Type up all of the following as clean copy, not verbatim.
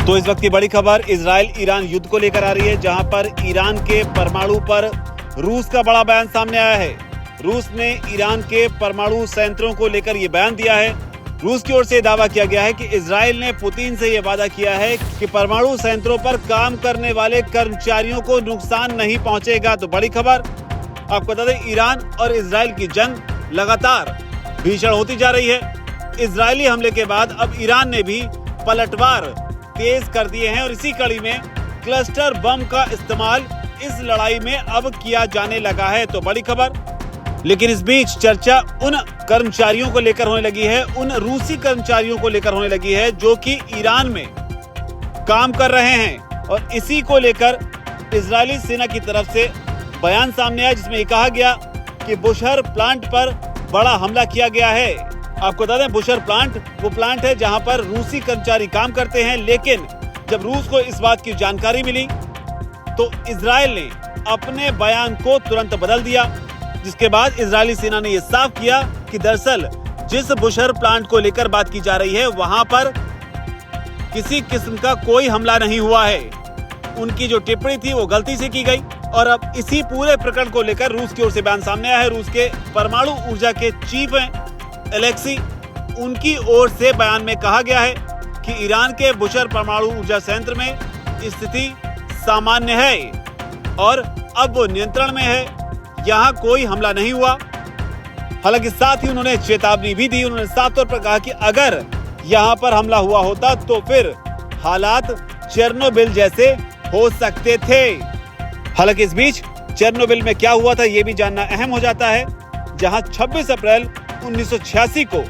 तो इस वक्त की बड़ी खबर इजराइल ईरान युद्ध को लेकर आ रही है, जहां पर ईरान के परमाणु पर रूस का बड़ा बयान सामने आया है। रूस ने ईरान के परमाणु संयंत्रों को लेकर ये बयान दिया है। रूस की ओर से दावा किया गया है कि इजराइल ने पुतिन से ये वादा किया है कि परमाणु संयंत्रों पर काम करने वाले कर्मचारियों को नुकसान नहीं पहुंचेगा। तो बड़ी खबर आपको बता दें, ईरान और इजराइल की जंग लगातार भीषण होती जा रही है। इजरायली हमले के बाद अब ईरान ने भी पलटवार तेज कर दिए हैं और इसी कड़ी में क्लस्टर बम का इस्तेमाल इस लड़ाई में अब किया जाने लगा है। तो बड़ी खबर, लेकिन इस बीच चर्चा उन कर्मचारियों को लेकर होने लगी है, उन रूसी कर्मचारियों को लेकर होने लगी है जो कि ईरान में काम कर रहे हैं। और इसी को लेकर इजरायली सेना की तरफ से बयान सामने आया, जिसमें यह कहा गया कि बुशहर प्लांट पर बड़ा हमला किया गया है। आपको बता दें, बुशहर प्लांट वो प्लांट है जहां पर रूसी कर्मचारी काम करते हैं, लेकिन जब रूस को इस बात की जानकारी मिली तो इजराइल ने अपने बयान को तुरंत बदल दिया, जिसके बाद इजरायली सेना ने यह साफ किया कि दरअसल जिस बुशहर प्लांट को लेकर बात की जा रही है वहां पर किसी किस्म का कोई हमला नहीं हुआ है। उनकी जो टिप्पणी थी वो गलती से की गई। और अब इसी पूरे प्रकरण को लेकर रूस की ओर से बयान सामने आया है। रूस के परमाणु ऊर्जा के चीफ हैं एलेक्सी, उनकी ओर से बयान में कहा गया है कि ईरान के बुशहर परमाणु ऊर्जा संयंत्र में स्थिति सामान्य है और अब वो नियंत्रण में है, यहाँ कोई हमला नहीं हुआ। हालांकि साथ ही उन्होंने चेतावनी भी दी। उन्होंने साफ तौर पर कहा कि अगर यहाँ पर हमला हुआ होता तो फिर हालात चेरनोबिल जैसे हो सकते थे। हालांकि इस बीच चेरनोबिल में क्या हुआ था ये भी जानना अहम हो जाता है, जहां 26 अप्रैल 1986 को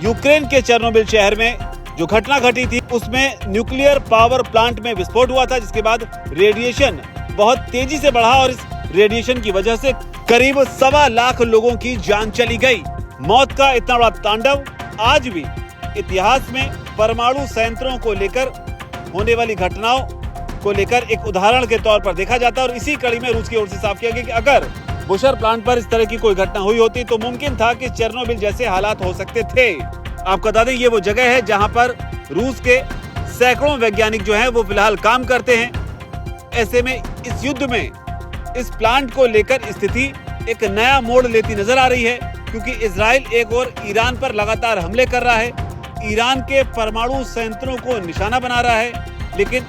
यूक्रेन के चेरनोबिल शहर में जो घटना घटी थी उसमें न्यूक्लियर पावर प्लांट में विस्फोट हुआ था, जिसके बाद रेडिएशन बहुत तेजी से बढ़ा और इस रेडिएशन की वजह से करीब 1.25 लाख लोगों की जान चली गई। मौत का इतना बड़ा तांडव आज भी इतिहास में परमाणु संयंत्रों को लेकर होने वाली घटनाओं को लेकर एक उदाहरण के तौर पर देखा जाता है। और इसी कड़ी में रूस की ओर से साफ किया गया कि अगर बुशहर प्लांट पर इस तरह की कोई घटना हुई होती तो मुमकिन था कि चेरनोबिल जैसे हालात हो सकते थे। आपको बता दें, ये वो जगह है जहां पर रूस के सैकड़ों वैज्ञानिक जो हैं वो फिलहाल काम करते हैं। ऐसे में इस युद्ध में इस प्लांट को लेकर स्थिति एक नया मोड़ लेती नजर आ रही है, क्योंकि इजराइल एक और ईरान पर लगातार हमले कर रहा है, ईरान के परमाणु संयंत्रों को निशाना बना रहा है। लेकिन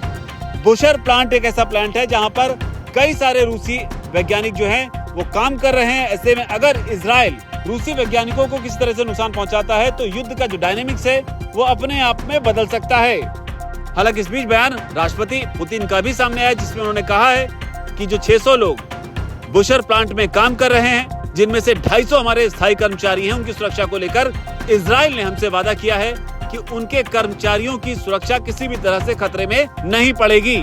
बुशहर प्लांट एक ऐसा प्लांट है जहां पर कई सारे रूसी वैज्ञानिक जो हैं वो काम कर रहे हैं। ऐसे में अगर इजराइल रूसी वैज्ञानिकों को किसी तरह से नुकसान पहुंचाता है तो युद्ध का जो डायनेमिक्स है वो अपने आप में बदल सकता है। हालांकि इस बीच बयान राष्ट्रपति पुतिन का भी सामने आया, जिसमें उन्होंने कहा है कि जो 600 लोग बुशहर प्लांट में काम कर रहे हैं, जिनमें से 250 हमारे स्थायी कर्मचारी हैं, उनकी सुरक्षा को लेकर इजराइल ने हमसे वादा किया है कि उनके कर्मचारियों की सुरक्षा किसी भी तरह से खतरे में नहीं पड़ेगी।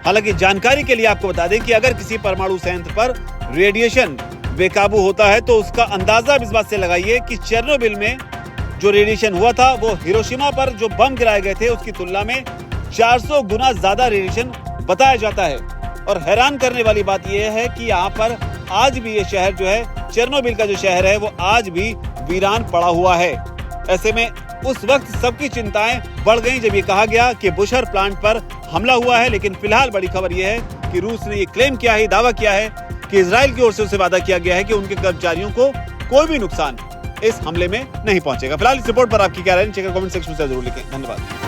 हालांकि जानकारी के लिए आपको बता दें कि अगर किसी परमाणु संयंत्र पर रेडिएशन बेकाबू होता है तो उसका अंदाजा इस बात से लगाइए कि चेरनोबिल में जो रेडिएशन हुआ था वो हिरोशिमा पर जो बम गिराए गए थे उसकी तुलना में 400 गुना ज्यादा रेडिएशन बताया जाता है। और हैरान करने वाली बात यह है कि यहाँ पर आज भी ये शहर जो है, चेरनोबिल का जो शहर है, वो आज भी वीरान पड़ा हुआ है। ऐसे में उस वक्त सबकी चिंताएं बढ़ गईं जब ये कहा गया कि बुशहर प्लांट पर हमला हुआ है। लेकिन फिलहाल बड़ी खबर यह है कि रूस ने ये क्लेम किया है, दावा किया है कि इजराइल की ओर से उसे वादा किया गया है कि उनके कर्मचारियों को कोई भी नुकसान इस हमले में नहीं पहुंचेगा। फिलहाल इस रिपोर्ट पर आपकी क्या राय है, कमेंट सेक्शन में जरूर लिखें। धन्यवाद।